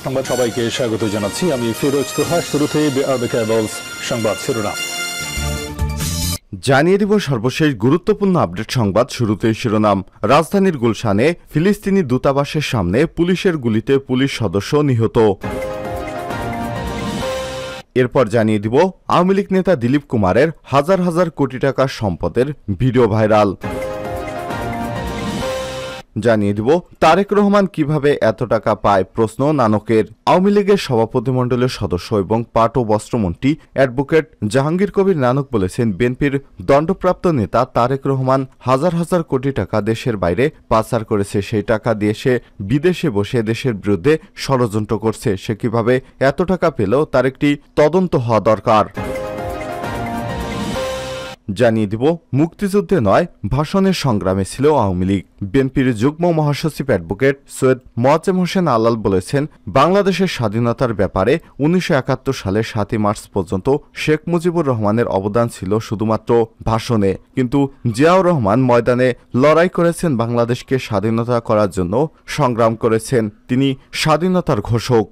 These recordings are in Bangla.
সংবাদ সবাইকে স্বাগত জানাচ্ছি। আমি ফিরোজ তোহা। শুরুতে সংবাদ শিরোনাম জানিয়ে দিব সর্বশেষ গুরুত্বপূর্ণ আপডেট সংবাদ। শুরুতেই শিরোনাম। রাজধানীর গুলশানে ফিলিস্তিনি দূতাবাসের সামনে পুলিশের গুলিতে পুলিশ সদস্য নিহত। এরপর জানিয়ে দিব আওয়ামী লীগ নেতা দিলীপ কুমারের হাজার হাজার কোটি টাকার সম্পদের ভিডিও ভাইরাল। জানিয়ে দিব তারেক রহমান কিভাবে এত টাকা পায় প্রশ্ন নানকের। আওয়ামী লীগের সভাপতিমণ্ডলের সদস্য এবং পাট ও বস্ত্রমন্ত্রী অ্যাডভোকেট জাহাঙ্গীর কবির নানক বলেছেন, বিএনপির দণ্ডপ্রাপ্ত নেতা তারেক রহমান হাজার হাজার কোটি টাকা দেশের বাইরে পাচার করেছে। সেই টাকা দিয়ে সে বিদেশে বসে দেশের বিরুদ্ধে ষড়যন্ত্র করছে। সে কিভাবে এত টাকা পেল তার একটি তদন্ত হওয়া দরকার। জানিয়ে দিব মুক্তিযুদ্ধে নয় ভাষণের সংগ্রামে ছিল আওয়ামী লীগ। বিএনপির যুগ্ম মহাসচিব অ্যাডভোকেট সৈয়দ মোয়াজ্জেম হোসেন আলাল বলেছেন, বাংলাদেশের স্বাধীনতার ব্যাপারে 1971 সালের 7 মার্চ পর্যন্ত শেখ মুজিবুর রহমানের অবদান ছিল শুধুমাত্র ভাষণে, কিন্তু জিয়াউর রহমান ময়দানে লড়াই করেছেন, বাংলাদেশকে স্বাধীনতা করার জন্য সংগ্রাম করেছেন। তিনি স্বাধীনতার ঘোষক।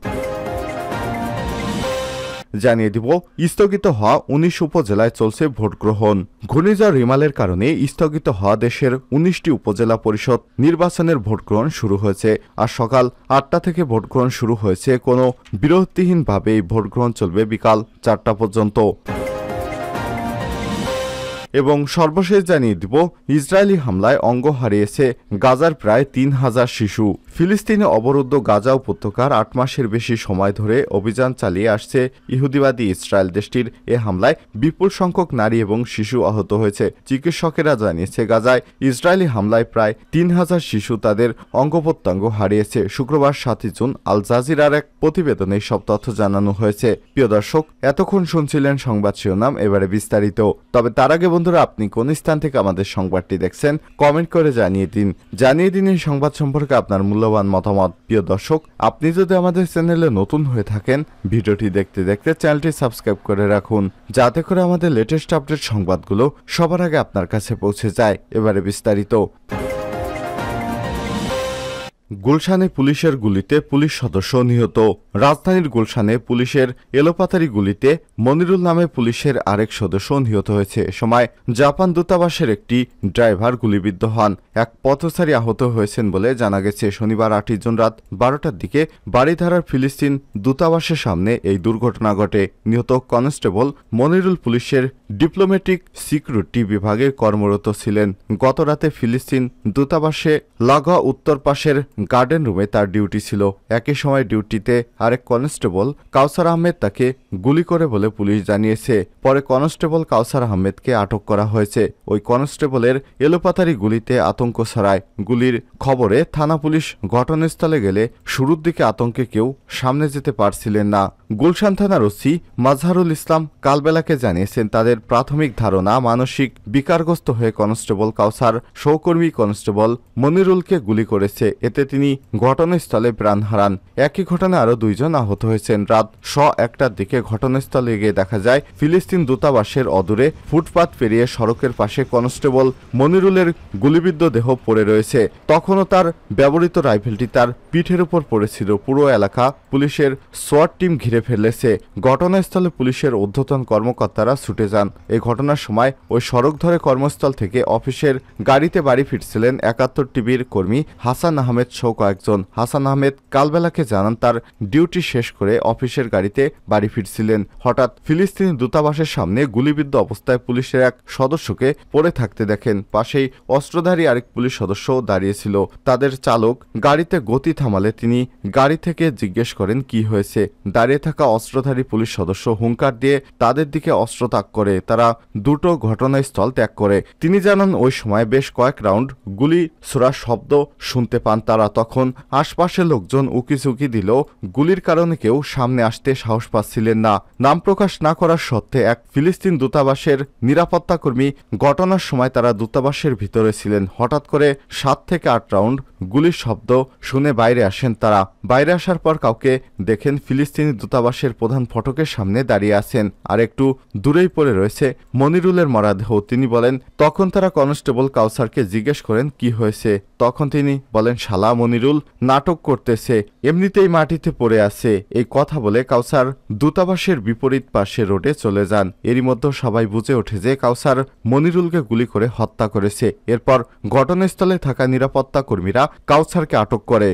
জানিয়ে দিব স্থগিত হওয়া 19 উপজেলায় চলছে ভোট গ্রহণ। ঘূর্ণিঝড় রিমালের কারণে স্থগিত হওয়া দেশের 19টি উপজেলা পরিষদ নির্বাচনের ভোট গ্রহণ শুরু হয়েছে। আর সকাল 8টা থেকে ভোট গ্রহণ শুরু হয়েছে। কোনো বিরতিহীনভাবে এই ভোট গ্রহণ চলবে বিকাল 4টা পর্যন্ত। এবং সর্বশেষ জানিয়ে দিব ইসরায়েলি হামলায় অঙ্গ হারিয়েছে গাজার প্রায় 3000 শিশু। ফিলিস্তিনে অবরুদ্ধ গাজা উপত্যকার 8 মাসের বেশি সময় ধরে অভিযান চালিয়ে আসছে ইহুদিবাদী ইসরায়েল। দেশটির এ হামলায় বিপুল সংখ্যক নারী এবং শিশু আহত হয়েছে। চিকিৎসকেরা জানিয়েছে, গাজায় ইসরায়েলি হামলায় প্রায় 3000 শিশু তাদের অঙ্গ প্রত্যঙ্গ হারিয়েছে। শুক্রবার 7 জুন আল জাজিরার এক প্রতিবেদনে সব তথ্য জানানো হয়েছে। প্রিয় দর্শক, এতক্ষণ শুনছিলেন সংবাদ শিরোনাম, এবারে বিস্তারিত। তবে তার আগে বন্ধুরা, আপনি কোন স্থান থেকে আমাদের সংবাদটি দেখছেন কমেন্ট করে জানিয়ে দিন এই সংবাদ সম্পর্কে আপনার মূল্যবান মতামত। প্রিয় দর্শক, আপনি যদি আমাদের চ্যানেলে নতুন হয়ে থাকেন, ভিডিওটি দেখতে দেখতে চ্যানেলটি সাবস্ক্রাইব করে রাখুন, যাতে করে আমাদের লেটেস্ট আপডেট সংবাদগুলো সবার আগে আপনার কাছে পৌঁছে যায়। এবারে বিস্তারিত। গুলশানে পুলিশের গুলিতে পুলিশ সদস্য নিহত। রাজধানীর গুলশানে পুলিশের এলোপাতারি গুলিতে মনিরুল নামে পুলিশের আরেক সদস্য নিহত হয়েছে। সময় জাপান দূতাবাসের একটি ড্রাইভার গুলিবিদ্ধ হন। এক পথচারী আহত হয়েছেন বলে জানা গেছে। শনিবার 8 জুন রাত 12টার দিকে বাড়িধারার ফিলিস্তিন দূতাবাসের সামনে এই দুর্ঘটনা ঘটে। নিহত কনস্টেবল মনিরুল পুলিশের ডিপ্লোম্যাটিক সিকিউরিটি বিভাগে কর্মরত ছিলেন। গত রাতে ফিলিস্তিন দূতাবাসে লাগোয়া উত্তর পাশের গার্ডেন রুমে তার ডিউটি ছিল। একই সময় ডিউটিতে আরেক কনস্টেবল কাউসার আহমেদ তাকে গুলি করে বলে পুলিশ জানিয়েছে। পরে কনস্টেবল কাউসার আহমেদকে আটক করা হয়েছে। ওই কনস্টেবলের এলোপাতারি গুলিতে আতঙ্ক ছড়ায়। গুলির খবরে থানা পুলিশ ঘটনাস্থলে গেলে শুরুর দিকে আতঙ্কে কেউ সামনে যেতে পারছিলেন না। গুলশান থানার ওসি মাজহারুল ইসলাম কালবেলাকে জানিয়েছেন, তাদের প্রাথমিক ধারণা মানসিক বিকারগ্রস্ত হয়ে কনস্টেবল কাউসার সহকর্মী কনস্টেবল মনিরুলকে গুলি করেছে। এতে তিনি ঘটনাস্থলে প্রাণ হারান। একই ঘটনায় আরও 2 জন আহত হয়েছেন। রাত 1টার দিকে ঘটনাস্থলে গিয়ে দেখা যায় ফিলিস্তিন দূতাবাসের অদূরে ফুটপাত পেরিয়ে সড়কের পাশে কনস্টেবল মনিরুলের গুলিবিদ্ধ দেহ পড়ে রয়েছে। তখনও তার ব্যবহৃত রাইফেলটি তার পিঠের উপর পড়েছিল। পুরো এলাকা পুলিশের সোয়াট টিম ঘিরে ফেলেছে। ঘটনাস্থলে পুলিশের ঊর্ধ্বতন কর্মকর্তারা ছুটে যান। এই ঘটনার সময় ওই সড়ক ধরে কর্মস্থল থেকে অফিসের গাড়িতে বাড়ি ফিরছিলেন 71 টিভির কর্মী হাসান আহমেদ সহ কয়েকজন। হাসান আহমেদ কালবেলাকে জানান, তার ডিউটি শেষ করে অফিসের গাড়িতে বাড়ি ফিরছিলেন। হঠাৎ ফিলিস্তিনি দূতাবাসের সামনে গুলিবিদ্ধ অবস্থায় পুলিশের এক সদস্যকে পড়ে থাকতে দেখেন। পাশেই অস্ত্রধারী আরেক পুলিশ সদস্য দাঁড়িয়েছিল। তাদের চালক গাড়িতে গতি থামালে তিনি গাড়ি থেকে জিজ্ঞেস করেন কি হয়েছে। দাঁড়িয়ে থাকা অস্ত্রধারী পুলিশ সদস্য হুঙ্কার দিয়ে তাদের দিকে অস্ত্র তাক করে। তারা দ্রুত ঘটনাস্থল ত্যাগ করে। তিনি জানান, ওই সময় বেশ কয়েক রাউন্ড গুলি ছোড়ার শব্দ শুনতে পান তারা। তখন আশপাশের লোকজন উকিঝুঁকি দিলেও গুলির কারণে কেউ সামনে আসতে সাহস পাচ্ছিলেন না। নাম প্রকাশ না করার সত্ত্বে এক ফিলিস্তিন দূতাবাসের নিরাপত্তা কর্মী ঘটনার সময় তারা দূতাবাসের ভিতরে ছিলেন। হঠাৎ করে 7 থেকে 8 রাউন্ড গুলির শব্দ শুনে বাইরে আসেন তারা। বাইরে আসার পর কাউকে দেখেন ফিলিস্তিনি দূতাবাসের প্রধান ফটকের সামনে দাঁড়িয়ে আছেন। আর একটু দূরেই পড়ে রয়েছে মনিরুলের মরদেহ। তিনি বলেন, তখন তারা কনস্টেবল কাউসারকে জিজ্ঞেস করেন কি হয়েছে। তখন তিনি বলেন, শালা মনিরুল নাটক করতেছে, এমনিতেই মাটিতে পড়ে আছে। এই কথা বলে কাউসার দূতাবাসের বিপরীত পাশে রোডে চলে যান। এরই মধ্যে সবাই বুঝে ওঠে যে কাউসার মনিরুলকে গুলি করে হত্যা করেছে। এরপর ঘটনাস্থলে থাকা নিরাপত্তা কর্মীরা কাউসারকে আটক করে।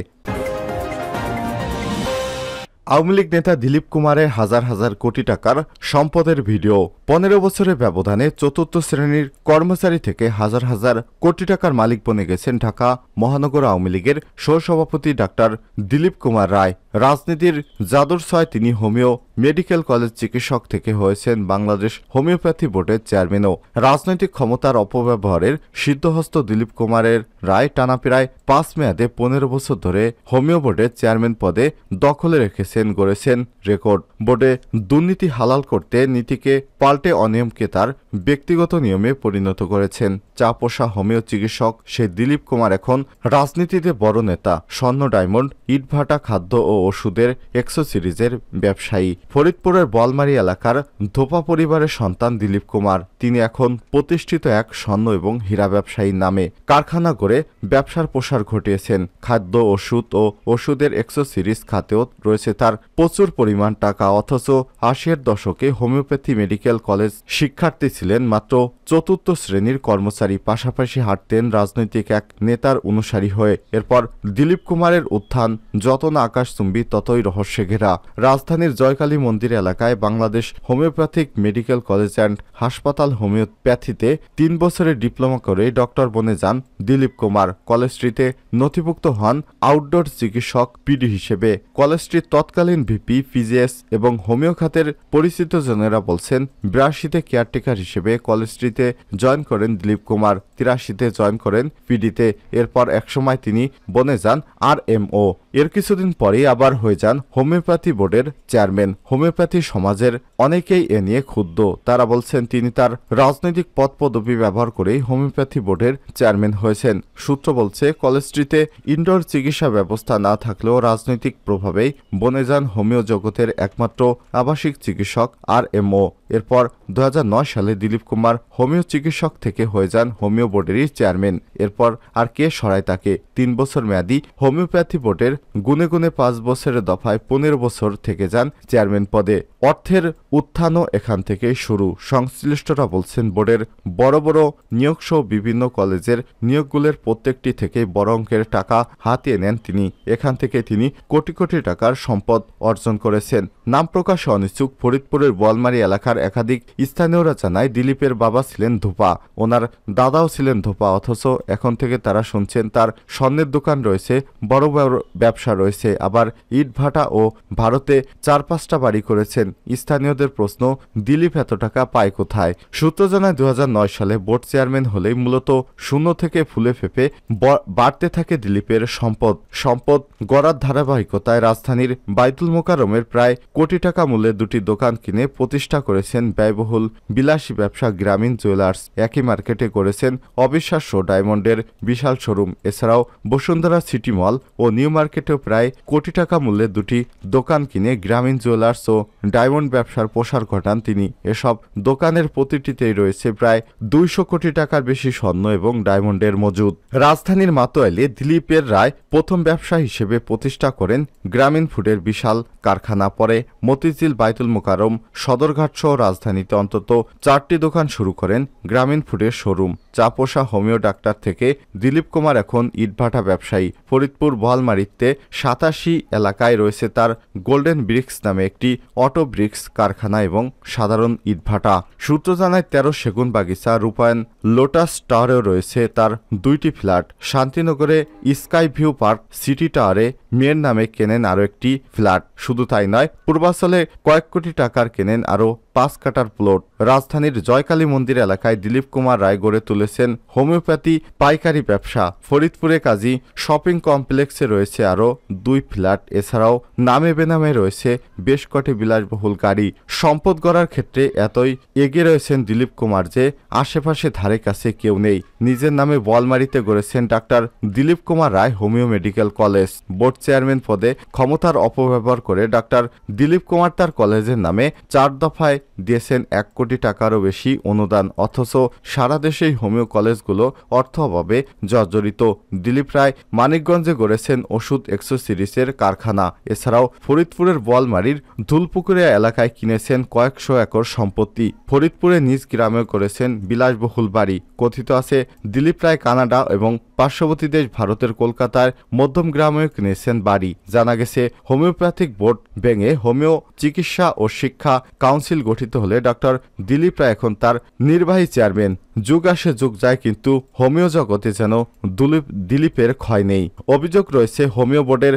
আওয়ামী লীগ নেতা দিলীপ কুমারের হাজার হাজার কোটি টাকার সম্পদের ভিডিও। 15 বছরের ব্যবধানে চতুর্থ শ্রেণীর কর্মচারী থেকে হাজার হাজার কোটি টাকার মালিক বনে গেছেন ঢাকা মহানগর আওয়ামী লীগের সহসভাপতি ডাক্তার দিলীপ কুমার রায়। রাজনীতির জাদুর ছয় তিনি হোমিও মেডিকেল কলেজ চিকিৎসক থেকে হয়েছেন বাংলাদেশ হোমিওপ্যাথি বোর্ডের চেয়ারম্যানও। রাজনৈতিক ক্ষমতার অপব্যবহারের সিদ্ধহস্ত দিলীপ কুমারের রায় টানা প্রায় 5 মেয়াদে 15 বছর ধরে হোমিও বোর্ডের চেয়ারম্যান পদে দখলে রেখেছেন, গড়েছেন রেকর্ড। বোর্ডে দুর্নীতি হালাল করতে নীতিকে পাল্টে অনিয়মকে তার ব্যক্তিগত নিয়মে পরিণত করেছেন। চাপোষা হোমিও চিকিৎসক সেই দিলীপ কুমার এখন রাজনীতিতে বড় নেতা, স্বর্ণ ডায়মন্ড, ইটভাটা, খাদ্য ও ওষুধের এক্সো সিরিজের ব্যবসায়ী। ফরিদপুরের বলমারী এলাকার ধোপা পরিবারের সন্তান দিলীপ কুমার। তিনি এখন প্রতিষ্ঠিত এক স্বর্ণ এবং হীরা ব্যবসায়ীর নামে কারখানা গড়ে ব্যবসার প্রসার ঘটিয়েছেন। খাদ্য, ওষুধ ও ওষুধের এক্সো সিরিজ খাতেও রয়েছে তার প্রচুর পরিমাণ টাকা। অথচ 80-এর দশকে হোমিওপ্যাথি মেডিকেল কলেজ শিক্ষার্থী ছিলেন মাত্র চতুর্থ শ্রেণীর কর্মচারী। পাশাপাশি হাঁটতেন রাজনৈতিক এক নেতার অনুসারী হয়ে। এরপর দিলীপ কুমারের উত্থান যত না আকাশচুম্বী ততই রহস্যে ঘেরা। রাজধানীর জয়কালী মন্দির এলাকায় Bangladesh homeopathic medical college and হাসপাতাল হোমিওপ্যাথিতে 3 বছরের ডিপ্লোমা করে ডক্টর বনে যান দিলীপ কুমার। কলেজটিতে নথিভুক্ত হন আউটডোর চিকিৎসক পিডি হিসেবে। কলেজটির তৎকালীন ভিপি, পিজিএস এবং হোমিও খাতের পরিচিত জনেরা বলছেন, 82-তে কেয়ারটেকার হিসেবে কলেজটিতে জয়েন করেন দিলীপ কুমার, 83-তে জয়েন করেন পিডিতে। এরপর একসময় তিনি বনে যান আরএমও। এর কিছুদিন পরেই আবার হয়ে যান হোমিওপ্যাথি বোর্ডের চেয়ারম্যান। হোমিওপ্যাথি সমাজের অনেকেই এ নিয়ে ক্ষুব্ধ। তারা বলছেন তিনি তার রাজনৈতিক পদ পদবি ব্যবহার করেই হোমিওপ্যাথি বোর্ডের চেয়ারম্যান হয়েছেন। সূত্র বলছে, কলেজটিতে ইনডোর চিকিৎসা ব্যবস্থা না থাকলেও রাজনৈতিক প্রভাবেই বনে যান হোমিও জগতের একমাত্র আবাসিক চিকিৎসক আরএমও। এরপর 2009 সালে দিলীপ কুমার হোমিও চিকিৎসক থেকে হয়ে যান হোমিও বোর্ডেরই চেয়ারম্যান। এরপর আর কে সরায় তাকে? 3 বছর মেয়াদী হোমিওপ্যাথি বোর্ডের গুনে গুনে 5 বছরের দফায় 15 বছর থেকে যান চেয়ারম্যান পদে। অর্থের উত্থানও এখান থেকেই শুরু। সংশ্লিষ্টরা বলছেন, বোর্ডের বড় বড় নিয়োগসহ বিভিন্ন কলেজের নিয়োগগুলোর প্রত্যেকটি থেকে বড় অঙ্কের টাকা হাতিয়ে নেন তিনি। এখান থেকে তিনি কোটি কোটি টাকার সম্পদ অর্জন করেছেন। নাম প্রকাশে অনিচ্ছুক ফরিদপুরের বলমারী এলাকার একাধিক স্থানীয়রা জানায়, দিলীপের বাবা ছিলেন ধোপা, ওনার দাদাও ছিলেন ধোপা। অথচ এখন থেকে তারা শুনছেন তার স্বর্ণের দোকান রয়েছে, বড় বড় ব্যবসা রয়েছে, আবার ইটভাটা ও ভারতে 4-5টা বাড়ি করেছেন। স্থানীয়দের প্রশ্ন, দিলীপ এত টাকা পায় কোথায়? সূত্র জানায়, 2009 সালে বোর্ড চেয়ারম্যান হলেই মূলত শূন্য থেকে ফুলে ফেপে বাড়তে থাকে দিলীপের সম্পদ গড়ার ধারাবাহিকতায় রাজধানীর বাইতুল মোকাররমের প্রায় কোটি টাকা মূল্যের 2টি দোকান কিনে প্রতিষ্ঠা করেছেন ব্যয়বহুল বিলাসী ব্যবসা গ্রামীণ জুয়েলার্স। একই মার্কেটে করেছেন অবিশ্বাস্য ডায়মন্ডের বিশাল শোরুম। এছাড়াও বসুন্ধরা সিটি মল ও নিউ মার্কেটেও প্রায় কোটি টাকা মূল্যের 2টি দোকান কিনে গ্রামীণ জুয়েলার্স ও ডায়মন্ড ব্যবসার প্রসার ঘটান তিনি। এসব দোকানের প্রতিটিতেই রয়েছে প্রায় 200 কোটি টাকার বেশি স্বর্ণ এবং ডায়মন্ডের মজুদ। রাজধানীর মাতোয়াইলে দিলীপের রায় প্রথম ব্যবসা হিসেবে প্রতিষ্ঠা করেন গ্রামীণ ফুডের বিশাল কারখানা। পরে মতিঝিল, বাইতুল মোকাররম, সদরঘাট সহ রাজধানীতে অন্তত 4টি দোকান শুরু করেন গ্রামীণ ফুডের শোরুম। চাপোষা হোমিও ডাক্তার থেকে দিলীপ কুমার এখন ইটভাটা ব্যবসায়ী। ফরিদপুর বলমারীতে 87 এলাকায় রয়েছে তার গোল্ডেন ব্রিক্স নামে একটি অটো ব্রিক্স কারখানা এবং সাধারণ ইটভাটা। সূত্র জানায়, 13 সেগুন বাগিচা, রূপায়ণ লোটাস টাওয়ারেও রয়েছে তার 2টি ফ্ল্যাট। শান্তিনগরে স্কাই ভিউ পার্ক সিটি টাওয়ারে মেয়ের নামে কেনেন আরও একটি ফ্ল্যাট। শুধু তাই নয়, পূর্বাচলে কয়েক কোটি টাকার কেনেন আরও 5 কাটার প্লট। রাজধানীর জয়কালী মন্দির এলাকায় দিলীপ কুমার রায় গড়ে তুলেছেন হোমিওপ্যাথি পাইকারি ব্যবসা। ফরিদপুরে কাজী শপিং কমপ্লেক্সে রয়েছে আরও 2 ফ্ল্যাট। এছাড়াও নামে বেনামে রয়েছে বেশ কটি বিলাসবহুল গাড়ি। সম্পদ গড়ার ক্ষেত্রে এতই এগিয়ে রয়েছেন দিলীপ কুমার যে আশেপাশে ধারে কাছে কেউ নেই। নিজের নামে বলমারীতে গড়েছেন doctor Dilip Kumar Roy homeo medical college. Board chairman পদে ক্ষমতার অপব্যবহার করে ডাক্তার দিলীপ কুমার তার কলেজের নামে 4 দফায় দিয়েছেন 1 কোটি টাকারও বেশি অনুদান, অথচ সারা দেশেই হোমিও কলেজগুলো অর্থ অভাবে জর্জরিত। দিলীপ রায় মানিকগঞ্জে গড়েছেন ওষুধ এক্সেসরিজের কারখানা। এছাড়াও ফরিদপুরের বোয়ালমারীর ধুলপুকুরিয়া এলাকায় কিনেছেন কয়েকশো একর সম্পত্তি। ফরিদপুরে নিজ গ্রামেও করেছেন বিলাসবহুল বাড়ি। কথিত আছে দিলীপ রায় কানাডা এবং পার্শ্ববর্তী দেশ ভারতের কলকাতার মধ্যম গ্রামেও কিনেছেন বাড়ি। জানা গেছে হোমিওপ্যাথিক বোর্ড ভেঙে হোমিও চিকিৎসা ও শিক্ষা কাউন্সিল গঠিত হলে ডক্টর দিলীপ রায় এখন তার নির্বাহী চেয়ারম্যান। যুগ আসে যুগ যায়, কিন্তু হোমিও জগতে যেন দিলীপের ক্ষয় নেই। অভিযোগ রয়েছে হোমিও বোর্ডের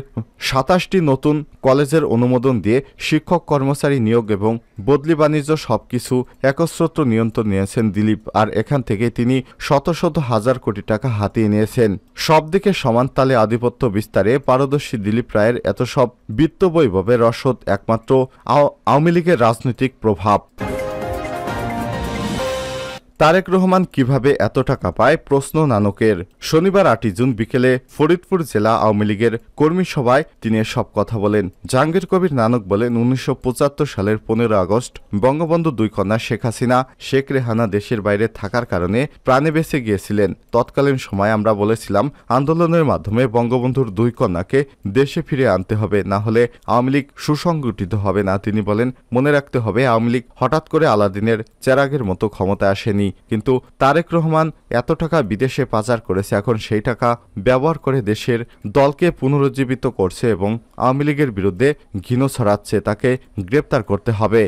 27টি নতুন কলেজের অনুমোদন দিয়ে শিক্ষক কর্মচারী নিয়োগ এবং বদলি বাণিজ্য সবকিছু একচ্ছত্র নিয়ন্ত্রণ নিয়েছেন দিলীপ। আর এখান থেকে তিনি শত শত হাজার কোটি টাকা হাতিয়ে নিয়েছেন। সব দিকে সমান তালে আধিপত্য বিস্তারে পারদর্শী দিলীপ রায়ের এত সব বিত্ত বৈভবের রসদ একমাত্র আওয়ামী লীগের রাজনৈতিক প্রভাব। তারেক রহমান কিভাবে এত টাকা পায়, প্রশ্ন নানকের। শনিবার 8 জুন বিকেলে ফরিদপুর জেলা আওয়ামী লীগের কর্মী সভায় তিনি সব কথা বলেন। জাহাঙ্গীর কবির নানক বলেন, 1975 সালের 15 আগস্ট বঙ্গবন্ধু দুই কন্যা শেখ হাসিনা শেখ রেহানা দেশের বাইরে থাকার কারণে প্রাণে বেঁচে গিয়েছিলেন। তৎকালীন সময় আমরা বলেছিলাম আন্দোলনের মাধ্যমে বঙ্গবন্ধুর দুই কন্যাকে দেশে ফিরে আনতে হবে, না হলে আওয়ামী লীগ সুসংগঠিত হবে না। তিনি বলেন, মনে রাখতে হবে আওয়ামী লীগ হঠাৎ করে আলাদিনের চেরাগের মতো ক্ষমতায় আসেনি, কিন্তু তারেক রহমান এত টাকা বিদেশে পাচার করেছে। এখন সেই টাকা ব্যবহার করে দেশের দলকে পুনরুজ্জীবিত করছে এবং আওয়ামী লীগের বিরুদ্ধে ঘৃণ ছড়াচ্ছে। তাকে গ্রেপ্তার করতে হবে।